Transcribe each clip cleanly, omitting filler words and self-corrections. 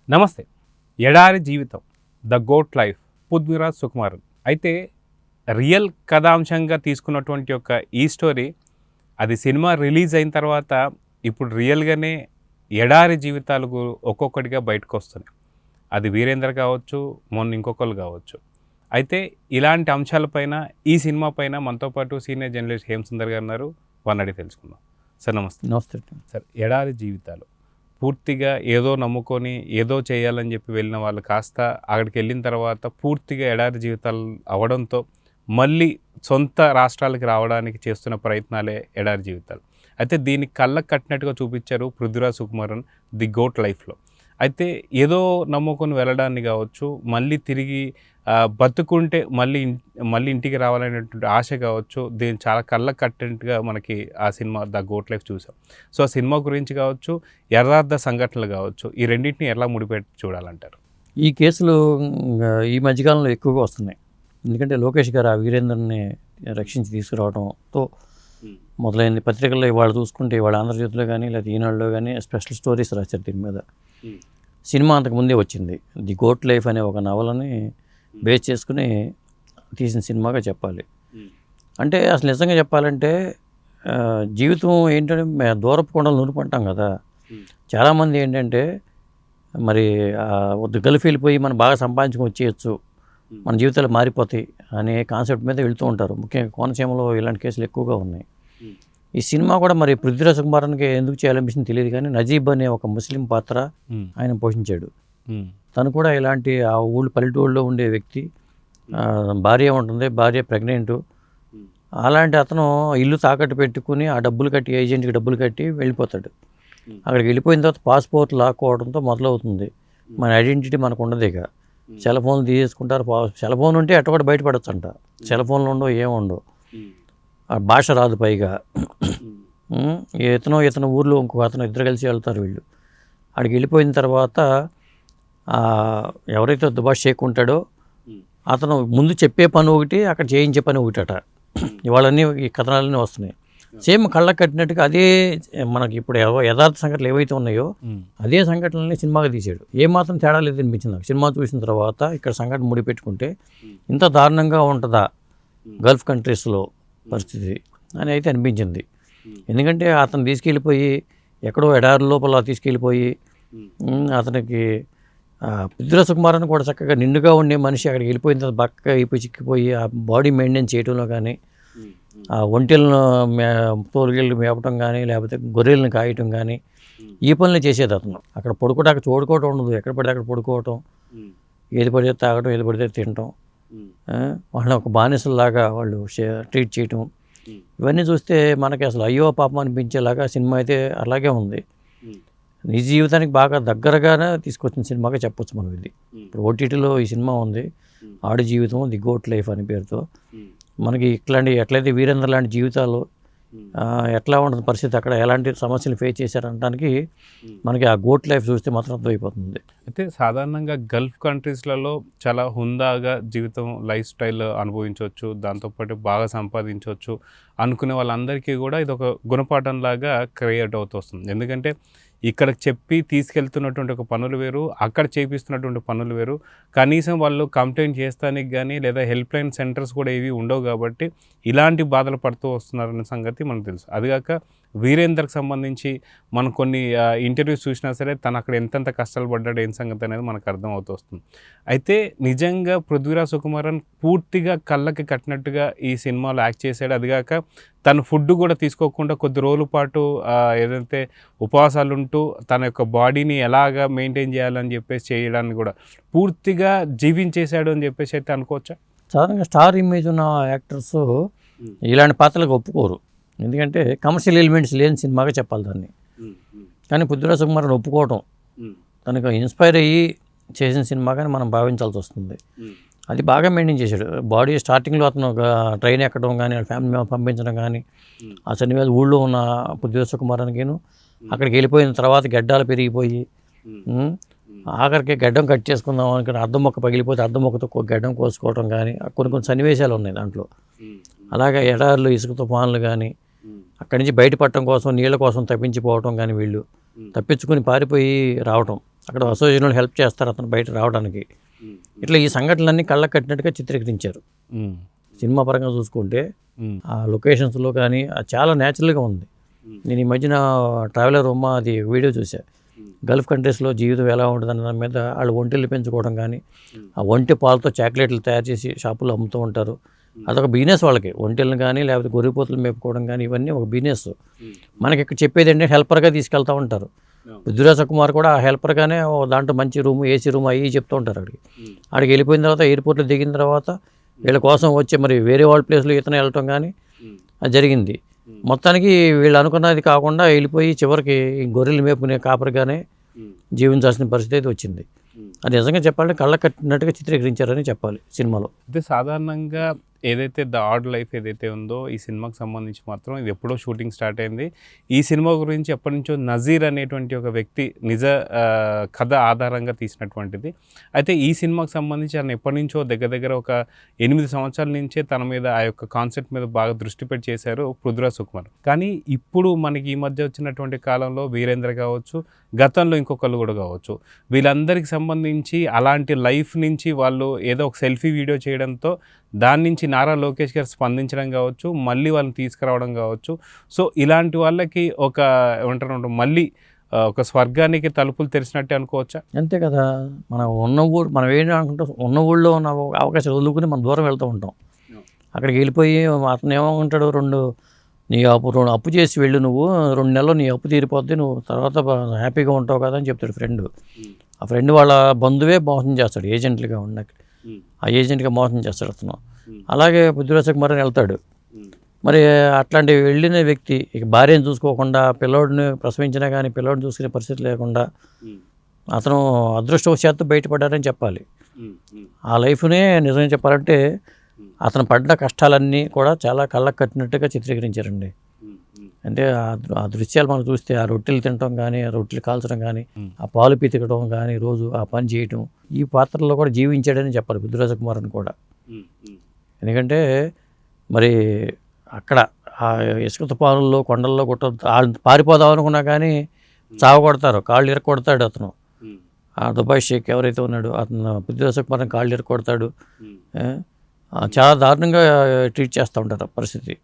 నమస్తే. ఎడారి జీవితం, the goat life, Prithviraj Sukumaran. అయితే రియల్ కథాంశంగా తీసుకున్నటువంటి యొక్క ఈ స్టోరీ అది సినిమా రిలీజ్ అయిన తర్వాత ఇప్పుడు రియల్గానే ఎడారి జీవితాలు ఒక్కొక్కటిగా బయటకు వస్తున్నాయి. అది వీరేంద్ర కావచ్చు, మొన్న ఇంకొకరు కావచ్చు. అయితే ఇలాంటి అంశాలపైన ఈ సినిమా పైన మనతో పాటు సీనియర్ జర్నలిస్ట్ హేమసుందర్ గారు ఉన్నారు. వారిని అడిగి తెలుసుకుందాం. సార్ నమస్తే. నమస్తే సార్, ఎడారి జీవితాలు పూర్తిగా ఏదో నమ్ముకొని ఏదో చేయాలని చెప్పి వెళ్ళిన వాళ్ళు కాస్త అక్కడికి వెళ్ళిన తర్వాత పూర్తిగా ఎడారి జీవితాలు అవడంతో మళ్ళీ సొంత రాష్ట్రాలకి రావడానికి చేస్తున్న ప్రయత్నాలే ఎడారి జీవితాలు. అయితే దీనికి కళ్ళకు కట్టినట్టుగా చూపించారు పృథ్వీరాజ్ సుకుమారన్ ది గోట్ లైఫ్లో. అయితే ఏదో నమ్ముకొని వెళ్ళడాన్ని కావచ్చు, మళ్ళీ తిరిగి బతుకుంటే మళ్ళీ ఇంటికి రావాలనేటువంటి ఆశ కావచ్చు, దీన్ని చాలా కళ్ళకు కట్టినట్టుగా మనకి ఆ సినిమా ద గోట్ లైఫ్ చూసాం. సో ఆ సినిమా గురించి కావచ్చు, యథార్థ సంఘటనలు కావచ్చు, ఈ రెండింటిని ఎలా ముడిపెట్టి చూడాలంటారు? ఈ కేసులు ఈ మధ్యకాలంలో ఎక్కువగా వస్తున్నాయి. ఎందుకంటే లోకేష్ గారు ఆ వీరేంద్రని రక్షించి తీసుకురావడంతో మొదలైంది. పత్రికల్లో ఇవాళ చూసుకుంటే ఇవాళ ఆంధ్రజ్యోతిలో కానీ లేదా ఈనాడులో కానీ స్పెషల్ స్టోరీస్ రాశారు దీని మీద. సినిమా అంతకుముందే వచ్చింది. ది గోట్ లైఫ్ అనే ఒక నవలని బేస్ చేసుకుని తీసిన సినిమాగా చెప్పాలి. అంటే అసలు నిజంగా చెప్పాలంటే జీవితం ఏంటంటే దూరపు కొండలు నునుపు అంటాం కదా. చాలామంది ఏంటంటే మరి గల్ఫ్ వెళ్ళిపోయి మనం బాగా సంపాదించుకొని వచ్చేయచ్చు, మన జీవితాలు మారిపోతాయి అనే కాన్సెప్ట్ మీద వెళుతూ ఉంటారు. ముఖ్యంగా కోనసీమలో ఇలాంటి కేసులు ఎక్కువగా ఉన్నాయి. ఈ సినిమా కూడా మరి పృథ్వీరాజ్ సుకుమారన్కి ఎందుకు చేయాలనిపించింది తెలియదు, కానీ నజీబ్ అనే ఒక ముస్లిం పాత్ర ఆయన పోషించాడు. తను కూడా ఇలాంటి ఆ పల్లెటూళ్ళలో ఉండే వ్యక్తి, భార్య ఉంటుంది, భార్య ప్రెగ్నెంట్. అలాంటి అతను ఇల్లు తాకట్టు పెట్టుకుని ఆ డబ్బులు కట్టి, ఏజెంట్కి డబ్బులు కట్టి వెళ్ళిపోతాడు. అక్కడికి వెళ్ళిపోయిన తర్వాత పాస్పోర్ట్ లాక్కోవడంతో మొదలవుతుంది. మన ఐడెంటిటీ మనకు ఉండదు. ఇక సెల్ ఫోన్లు తీసేసుకుంటారు. సెల్ ఫోన్ ఉంటే ఎట్ట కూడా బయటపడచ్చు అంట. సెల్ ఫోన్లు ఉండవు, ఏముండవు. ఆ భాష రాదు. పైగా ఇతను ఊర్లో ఇంకొక అతను ఇద్దరు కలిసి వెళ్తారు. వీళ్ళు అక్కడికి వెళ్ళిపోయిన తర్వాత ఎవరైతే దుబాష్ షేక్ ఉంటాడో అతను ముందు చెప్పే పని ఒకటి, అక్కడ చేయించే పని ఒకటట. ఇవాళన్నీ ఈ కథనాలన్నీ వస్తున్నాయి. సేమ్ కళ్ళకు కట్టినట్టుగా అదే మనకి ఇప్పుడు యథార్థ సంఘటనలు ఏవైతే ఉన్నాయో అదే సంఘటనల్ని సినిమాగా తీసాడు. ఏమాత్రం తేడా లేదు అనిపించింది నాకు. సినిమా చూసిన తర్వాత ఇక్కడ సంఘటన ముడిపెట్టుకుంటే ఇంత దారుణంగా ఉంటుందా గల్ఫ్ కంట్రీస్లో పరిస్థితి అని అయితే అనిపించింది. ఎందుకంటే అతను తీసుకెళ్ళిపోయి ఎక్కడో ఎడారి లోపల తీసుకెళ్ళిపోయి అతనికి పృథ్వీరాజ్ సుకుమారన్ కూడా చక్కగా నిండుగా ఉండే మనిషి అక్కడికి వెళ్ళిపోయిన తర్వాత బక్కగా అయిపోయి చిక్కిపోయి ఆ బాడీ మెయింటైన్ చేయడంలో కానీ, ఆ ఒంటెలను తోలుకెళ్ళి మేపటం కానీ, లేకపోతే గొర్రెలను కాయటం కానీ, ఈ పనులు చేసేది అతను. అక్కడ పడుకోవడానికి చూడుకోవటం ఉండదు. ఎక్కడ పడితే అక్కడ పడుకోవటం, ఏది పడితే తాగటం, ఏది పడితే తినటం, వాళ్ళని ఒక బానిసలాగా వాళ్ళు ట్రీట్ చేయటం, ఇవన్నీ చూస్తే మనకి అసలు అయ్యో పాపం అనిపించేలాగా సినిమా అయితే అలాగే ఉంది. నిజ జీవితానికి బాగా దగ్గరగానే తీసుకొచ్చిన సినిమాగా చెప్పొచ్చు మనం. ఇది ఇప్పుడు ఓటీటీలో ఈ సినిమా ఉంది, ఆడి జీవితం ది గోట్ లైఫ్ అనే పేరుతో. మనకి ఎట్లయితే వీరేంద్ర లాంటి జీవితాలు ఎట్లా ఉంటుంది పరిస్థితి, అక్కడ ఎలాంటి సమస్యలు ఫేస్ చేశారనడానికి మనకి ఆ గోట్ లైఫ్ చూస్తే మాత్రం అర్థమైపోతుంది. అయితే సాధారణంగా గల్ఫ్ కంట్రీస్లలో చాలా హుందాగా జీవితం, లైఫ్ స్టైల్ అనుభవించవచ్చు, దాంతోపాటు బాగా సంపాదించవచ్చు అనుకునే వాళ్ళందరికీ కూడా ఇది ఒక గుణపాఠంలాగా క్రియేట్ అవుతూ వస్తుంది. ఎందుకంటే ఇక్కడ చెప్పి తీసుకెళ్తున్నటువంటి ఒక పనులు వేరు, అక్కడ చేపిస్తున్నటువంటి పనులు వేరు. కనీసం వాళ్ళు కంప్లైంట్ చేస్తానికి కానీ లేదా హెల్ప్ లైన్ సెంటర్స్ కూడా ఏవి ఉండవు కాబట్టి ఇలాంటి బాధలు పడుతూ వస్తున్నారనే సంగతి మనకు తెలుసు. అదిగాక వీరేందర్కి సంబంధించి మనం కొన్ని ఇంటర్వ్యూస్ చూసినా సరే తను అక్కడ ఎంతెంత కష్టాలు పడ్డాడు ఏం సంగతి అనేది మనకు అర్థం అవుతూ వస్తుంది. అయితే నిజంగా పృథ్వీరాజ్ సుకుమారన్ పూర్తిగా కళ్ళకి కట్టినట్టుగా ఈ సినిమాలో యాక్ట్ చేశాడు. అదిగాక తను ఫుడ్ కూడా తీసుకోకుండా కొద్ది రోజుల పాటు ఏదైతే ఉపవాసాలు ఉంటూ తన యొక్క బాడీని ఎలాగా మెయింటైన్ చేయాలని చెప్పేసి చేయడానికి కూడా పూర్తిగా జీవించేశాడు అని చెప్పేసి అయితే అనుకోవచ్చా? సాధారణంగా స్టార్ ఇమేజ్ ఉన్న యాక్టర్స్ ఇలాంటి పాత్రలకు ఒప్పుకోరు. ఎందుకంటే కమర్షియల్ ఎలిమెంట్స్ లేని సినిమాగా చెప్పాలి దాన్ని. కానీ పృథ్వీరాజ్ సుకుమారన్ ఒప్పుకోవటం, తనకు ఇన్స్పైర్ అయ్యి చేసిన సినిమాగానే మనం భావించాల్సి వస్తుంది. అది బాగా మెయింటైన్ చేశాడు. బాడీ స్టార్టింగ్లో అతను ట్రైన్ ఎక్కడం కానీ, ఫ్యామిలీ మెంబర్ పంపించడం కానీ, ఆ సన్నివేళ ఊళ్ళో ఉన్న పృథ్వీరాజ్ సుకుమారన్కిను అక్కడికి వెళ్ళిపోయిన తర్వాత గడ్డాలు పెరిగిపోయి ఆఖరికి గడ్డం కట్ చేసుకుందాం అనుకుని అద్దం మొక్క పగిలిపోతే అద్దం మొక్కతో గడ్డం కోసుకోవడం కానీ, కొన్ని సన్నివేశాలు ఉన్నాయి దాంట్లో. అలాగే ఎడారులు, ఇసుక తుఫాన్లు కానీ, అక్కడి నుంచి బయటపడటం కోసం నీళ్ళ కోసం తప్పించిపోవటం కానీ, వీళ్ళు తప్పించుకొని పారిపోయి రావటం, అక్కడ అసోసియేషన్ వాళ్ళు హెల్ప్ చేస్తారు అతను బయట రావడానికి. ఇట్లా ఈ సంఘటనలన్నీ కళ్ళకు కట్టినట్టుగా చిత్రీకరించారు. సినిమా పరంగా చూసుకుంటే ఆ లొకేషన్స్లో కానీ అది చాలా న్యాచురల్గా ఉంది. నేను ఈ మధ్యన ట్రావెలర్ ఉమ్మ అది వీడియో చూసా. గల్ఫ్ కంట్రీస్లో జీవితం ఎలా ఉంటుందన్న దాని మీద వాళ్ళు ఒంటెలు పెంచుకోవడం కానీ, ఆ ఒంటె పాలతో చాక్లెట్లు తయారు చేసి షాపుల్లో అమ్ముతూ ఉంటారు. అదొక బిజినెస్ వాళ్ళకి. ఒంటెలను కానీ లేకపోతే గొర్రెపోతులు మేపుకోవడం కానీ ఇవన్నీ ఒక బిజినెస్. మనకి ఇక్కడ చెప్పేది ఏంటంటే హెల్పర్గా తీసుకెళ్తూ ఉంటారు. పృథ్వీరాజ్ కుమార్ కూడా ఆ హెల్పర్గానే దాంట్లో మంచి రూము, ఏసీ రూమ్ అవి చెప్తూ ఉంటారు. అక్కడికి వెళ్ళిపోయిన తర్వాత ఎయిర్పోర్ట్లో దిగిన తర్వాత వీళ్ళ కోసం వచ్చి మరి వేరే వాళ్ళ ప్లేస్లో ఇతను వెళ్ళటం కానీ అది జరిగింది. మొత్తానికి వీళ్ళు అనుకున్నది కాకుండా వెళ్ళిపోయి చివరికి గొర్రెలు మేపుకునే కాపరిగానే జీవించాల్సిన పరిస్థితి అయితే వచ్చింది. అది నిజంగా చెప్పాలంటే కళ్ళ కట్టినట్టుగా చిత్రీకరించారని చెప్పాలి సినిమాలో. అయితే సాధారణంగా ఏదైతే ద ఆర్డ్ లైఫ్ ఏదైతే ఉందో ఈ సినిమాకి సంబంధించి మాత్రం ఇది ఎప్పుడో షూటింగ్ స్టార్ట్ అయింది. ఈ సినిమా గురించి ఎప్పటి నుంచో నజీర్ అనేటువంటి ఒక వ్యక్తి నిజ కథ ఆధారంగా తీసినటువంటిది. అయితే ఈ సినిమాకి సంబంధించి ఆయన ఎప్పటి నుంచో దగ్గర ఒక 8 సంవత్సరాల నుంచే తన మీద ఆ యొక్క కాన్సెప్ట్ మీద బాగా దృష్టి పెట్టి చేశారు పృథ్వీరాజ్ సుకుమార్. కానీ ఇప్పుడు మనకి ఈ మధ్య వచ్చినటువంటి కాలంలో వీరేంద్ర కావచ్చు, గతంలో ఇంకొకళ్ళు కూడా కావచ్చు, వీళ్ళందరికీ సంబంధించి అలాంటి లైఫ్ నుంచి వాళ్ళు ఏదో ఒక సెల్ఫీ వీడియో చేయడంతో దాని నుంచి నారా లోకేష్ గారు స్పందించడం కావచ్చు, మళ్ళీ వాళ్ళని తీసుకురావడం కావచ్చు. సో ఇలాంటి వాళ్ళకి ఒక ఏమంటారు మళ్ళీ ఒక స్వర్గానికి తలుపులు తెరిచినట్టే అనుకోవచ్చా? అంతే కదా. మనం ఉన్న ఊరు మనం ఏంటి అనుకుంటాం, ఉన్న ఊళ్ళో ఉన్న అవకాశాలు వదులుకుని మనం దూరం వెళ్తూ ఉంటాం. అక్కడికి వెళ్ళిపోయి అతను ఏమంటాడు, నీ అప్పు చేసి వెళ్ళు, నువ్వు 2 నెలలు నీ అప్పు తీరిపోద్ది, నువ్వు తర్వాత హ్యాపీగా ఉంటావు కదా అని చెప్తాడు ఫ్రెండ్. ఆ ఫ్రెండ్ వాళ్ళ బంధువే మోసం చేస్తాడు, ఏజెంట్లుగా ఉండక ఆ ఏజెంట్గా మోసం చేస్తాడు అతను. అలాగే పృథ్వీరాజ్ కుమార్ అని వెళ్తాడు. మరి అట్లాంటి వెళ్ళిన వ్యక్తి ఇక భార్యను చూసుకోకుండా పిల్లోడిని ప్రసవించినా కానీ పిల్లోడిని చూసుకునే పరిస్థితి లేకుండా అతను అదృష్టవశాత్తు బయటపడ్డారని చెప్పాలి. ఆ లైఫ్నే నిజంగా చెప్పాలంటే అతను పడ్డ కష్టాలన్నీ కూడా చాలా కళ్ళకు కట్టినట్టుగా చిత్రీకరించారండి. అంటే ఆ దృశ్యాలు మనం చూస్తే ఆ రొట్టెలు తినడం కానీ, ఆ రొట్టెలు కాల్చడం కానీ, ఆ పాలు పితకడం కానీ, రోజు ఆ పని చేయటం, ఈ పాత్రలో కూడా జీవించాడని చెప్పాలి పృథ్వీరాజ్ కుమార్ అని కూడా. ఎందుకంటే మరి అక్కడ ఆ ఇసుక తుఫానుల్లో కొండల్లో పారిపోదాం అనుకున్నా కానీ చావకొడతారు, కాళ్ళు ఇరక్కొడతాడు అతను. ఆ దుబాయ్ షేక్ ఎవరైతే ఉన్నాడో అతను పృథ్వీరాజ్ కుమార్ కాళ్ళు ఇరక్కొడతాడు. చాలా దారుణంగా ట్రీట్ చేస్తూ ఉంటారు పరిస్థితి.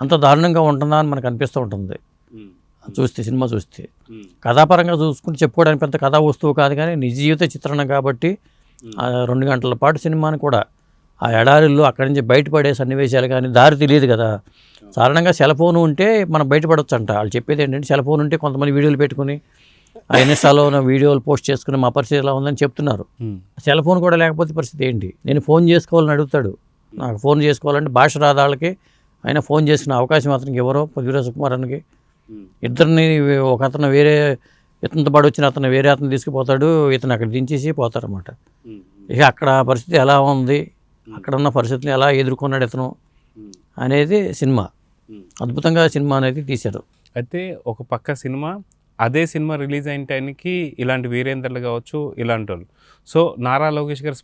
అంత దారుణంగా ఉంటుందా అని మనకు అనిపిస్తూ ఉంటుంది చూస్తే, సినిమా చూస్తే. కథాపరంగా చూసుకుంటే చెప్పుకోవడానికి పెద్ద కథా వస్తువు కాదు, కానీ నిజ జీవిత చిత్రణ కాబట్టి 2 గంటల పాటు సినిమాని కూడా ఆ ఎడారిల్లో అక్కడి నుంచి బయటపడే సన్నివేశాలు కానీ దారి తెలియదు కదా. సాధారణంగా సెల్ ఫోన్ ఉంటే మనం బయటపడవచ్చు అంట. వాళ్ళు చెప్పేది ఏంటంటే సెల్ ఫోన్ ఉంటే కొంతమంది వీడియోలు పెట్టుకుని ఆ ఇన్స్టాలో ఉన్న వీడియోలు పోస్ట్ చేసుకుని మా పరిస్థితి ఎలా ఉందని చెప్తున్నారు. సెల్ ఫోన్ కూడా లేకపోతే పరిస్థితి ఏంటి? నేను ఫోన్ చేసుకోవాలని అడుగుతాడు. నాకు ఫోన్ చేసుకోవాలంటే భాష రాదు వాళ్ళకి. అయినా ఫోన్ చేసుకునే అవకాశం అతనికి ఎవరో పృథ్వీరాజ్ కుమార్ అనికి. ఇద్దరిని ఒక అతను వేరే ఇతనితో పాటు వచ్చిన అతను వేరే అతను తీసుకుపోతాడు, ఇతను అక్కడ దించేసి పోతారన్నమాట. ఇక అక్కడ పరిస్థితి ఎలా ఉంది, అక్కడ ఉన్న పరిస్థితిని ఎలా ఎదుర్కొన్నాడు ఇతను అనేది సినిమా. అద్భుతంగా సినిమా అనేది తీశారు. అయితే ఒక పక్క సినిమా, అదే సినిమా రిలీజ్ అయిన టైంకి ఇలాంటి వీరేంద్రలు కావచ్చు ఇలాంటి వాళ్ళు, సో నారా లోకేష్ గారు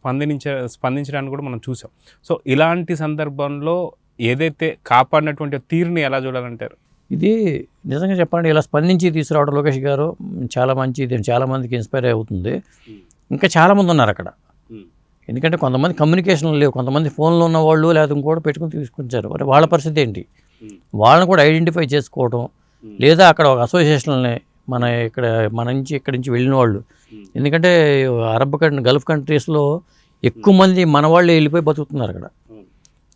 స్పందించడానికి కూడా మనం చూసాం. సో ఇలాంటి సందర్భంలో ఏదైతే కాపాడినటువంటి తీరుని ఎలా చూడాలంటారు? ఇది నిజంగా చెప్పాలంటే ఇలా స్పందించి తీసుకురావడం లోకేష్ గారు చాలా మంచిది, చాలామందికి ఇన్స్పైర్ అవుతుంది. ఇంకా చాలామంది ఉన్నారు అక్కడ. ఎందుకంటే కొంతమంది కమ్యూనికేషన్ లేవు, కొంతమంది ఫోన్లో ఉన్న వాళ్ళు లేదా ఇంకోటి పెట్టుకుని తీసుకొచ్చారు. మరి వాళ్ళ పరిస్థితి ఏంటి? వాళ్ళని కూడా ఐడెంటిఫై చేసుకోవడం, లేదా అక్కడ ఒక అసోసియేషన్ని మన నుంచి ఇక్కడి నుంచి వెళ్ళిన వాళ్ళు. ఎందుకంటే గల్ఫ్ కంట్రీస్లో ఎక్కువ మంది మన వాళ్ళే వెళ్ళిపోయి బతుకుతున్నారు అక్కడ.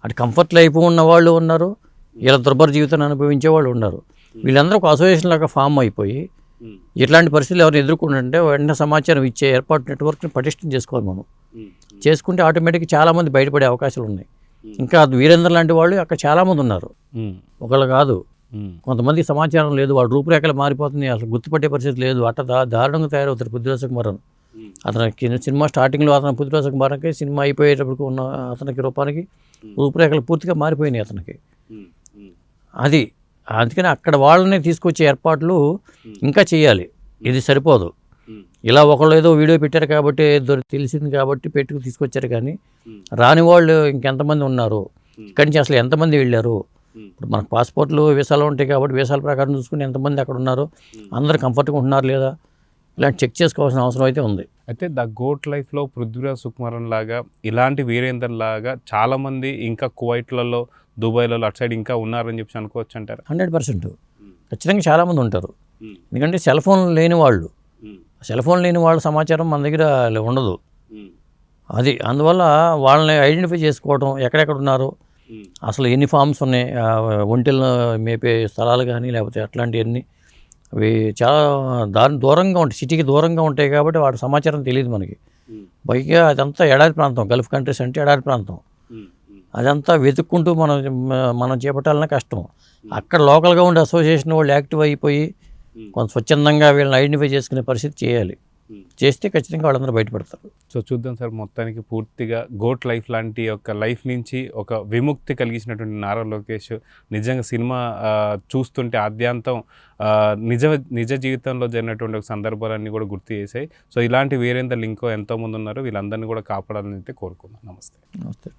అటు కంఫర్ట్ లైఫ్ ఉన్న వాళ్ళు ఉన్నారు, ఇలా దుర్భర జీవితాన్ని అనుభవించే వాళ్ళు ఉన్నారు. వీళ్ళందరూ ఒక అసోసియేషన్ లాగా ఫామ్ అయిపోయి ఇట్లాంటి పరిస్థితులు ఎవరిని ఎదుర్కొంటే వెంటనే సమాచారం ఇచ్చే ఏర్పాటు నెట్వర్క్ని పటిష్టం చేసుకోవాలి. మనం చేసుకుంటే ఆటోమేటిక్గా చాలామంది బయటపడే అవకాశాలు ఉన్నాయి. ఇంకా వీరేంద్ర లాంటి వాళ్ళు అక్కడ చాలామంది ఉన్నారు, ఒకళ్ళు కాదు. కొంతమందికి సమాచారం లేదు, వాళ్ళ రూపురేఖలు మారిపోతుంది, అసలు గుర్తుపట్టే పరిస్థితి లేదు. అట్లా దారుణంగా తయారవుతారు పృథ్వీరాజ్ కుమార్. అతనికి సినిమా స్టార్టింగ్లో అతను పృథ్వీరాజ్ కుమార్కి సినిమా అయిపోయేటప్పటికి ఉన్న అతనికి రూపానికి రూపురేఖలు పూర్తిగా మారిపోయినాయి అతనికి. అది అందుకని అక్కడ వాళ్ళని తీసుకొచ్చే ఏర్పాట్లు ఇంకా చేయాలి. ఇది సరిపోదు. ఇలా ఒకళ్ళు ఏదో వీడియో పెట్టారు కాబట్టి తెలిసింది కాబట్టి పెట్టుకు తీసుకొచ్చారు, కానీ రాని వాళ్ళు ఇంకెంతమంది ఉన్నారు, ఇక్కడి నుంచి అసలు ఎంతమంది వెళ్ళారు. ఇప్పుడు మనకు పాస్పోర్ట్లు వీసాలు ఉంటాయి కాబట్టి వీసాల ప్రకారం చూసుకుని ఎంతమంది అక్కడ ఉన్నారు, అందరూ కంఫర్ట్గా ఉంటున్నారు లేదా, ఇలాంటి చెక్ చేసుకోవాల్సిన అవసరం అయితే ఉంది. అయితే ద గోట్ లైఫ్లో పృథ్వీరాజ్ సుకుమారన్ లాగా ఇలాంటి వీరేందర్ లాగా చాలామంది ఇంకా కువైట్లలో దుబాయ్లలో అటు సైడ్ ఇంకా ఉన్నారని చెప్పి అనుకోవచ్చు అంటారు. 100% ఖచ్చితంగా చాలామంది ఉంటారు. ఎందుకంటే సెల్ ఫోన్ లేని వాళ్ళ సమాచారం మన దగ్గర ఉండదు. అది అందువల్ల వాళ్ళని ఐడెంటిఫై చేసుకోవడం, ఎక్కడెక్కడ ఉన్నారు, అసలు ఎన్ని ఫామ్స్ ఉన్నాయి, ఒంటెలను మేపే స్థలాలు కానీ లేకపోతే అట్లాంటివన్నీ అవి చాలా దూరంగా ఉంటాయి, సిటీకి దూరంగా ఉంటాయి కాబట్టి వాటి సమాచారం తెలియదు మనకి. పైగా అదంతా ఎడారి ప్రాంతం, గల్ఫ్ కంట్రీస్ అంటే ఎడారి ప్రాంతం, అదంతా వెతుక్కుంటూ మనం చేపట్టాలన్నా కష్టం. అక్కడ లోకల్గా ఉండే అసోసియేషన్ వాళ్ళు యాక్టివ్ అయిపోయి కొంత స్వచ్ఛందంగా వీళ్ళని ఐడెంటిఫై చేసుకునే పరిస్థితి చేయాలి. చేస్తే ఖచ్చితంగా వాళ్ళందరూ బయటపడతారు. సో చూద్దాం సార్, మొత్తానికి పూర్తిగా గోట్ లైఫ్ లాంటి యొక్క లైఫ్ నుంచి ఒక విముక్తి కలిగించినటువంటి నారా లోకేష్ నిజంగా సినిమా చూస్తుంటే ఆద్యాంతం నిజ జీవితంలో జరిగినటువంటి ఒక సందర్భాలన్నీ కూడా గుర్తు చేశాయి. సో ఇలాంటి వీరేందర్లు ఇంకో ఎంతోమంది ఉన్నారు, వీళ్ళందరినీ కూడా కాపాడాలని అయితే కోరుకున్నాను. నమస్తే.